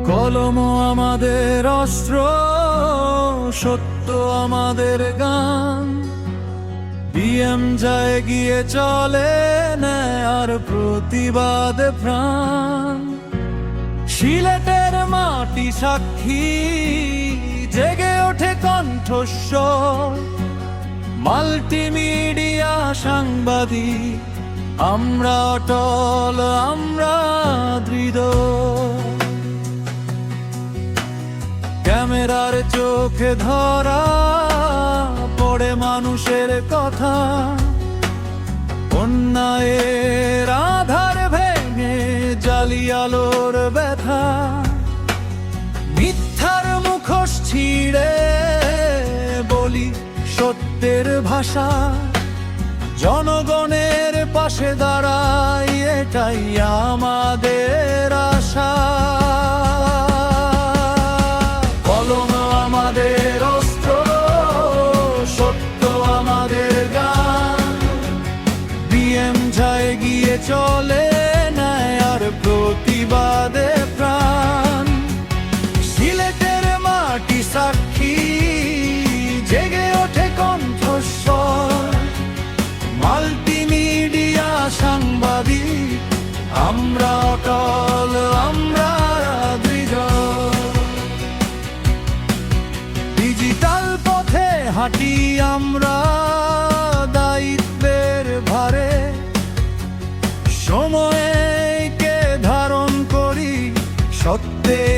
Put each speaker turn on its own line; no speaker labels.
কলম আমাদের অস্ত্র, সত্য আমাদের গান। পিএম যায় গিয়ে চলে ন্যায় আর প্রতিবাদে প্রাণ। সিলেটের মাটি সাক্ষী, জেগে ওঠে কণ্ঠস্বর। মাল্টিমিডিয়া সাংবাদিক, আমরা অটল, আমরা দৃঢ়। ক্যামেরার চোখে ধরা পড়ে মানুষের কথা। অন্যায়ের আধার ভেঙে জালি আলোর ব্যথা। মিথ্যার মুখোশ ছিঁড়ে বলি সত্যের ভাষা। জনগণের পাশে দাঁড়াই, এটাই আমাদের আশা। কলম আমাদের অস্ত্র, সত্য আমাদের গান। পিএম যায় গিয়ে চলে ন্যায় আর প্রতিবাদে প্রাণ। সিলেটের মাটি সাক্ষী, জেগে ওঠে কণ্ঠস্বর। মাল্টিমিডিয়া সাংবাদিক, আমরা অটল, আমরা দৃঢ়। ডিজিটাল পথে হাঁটি আমরা দায়িত্বের ভারে। সময়কে ধারণ করি সত্যের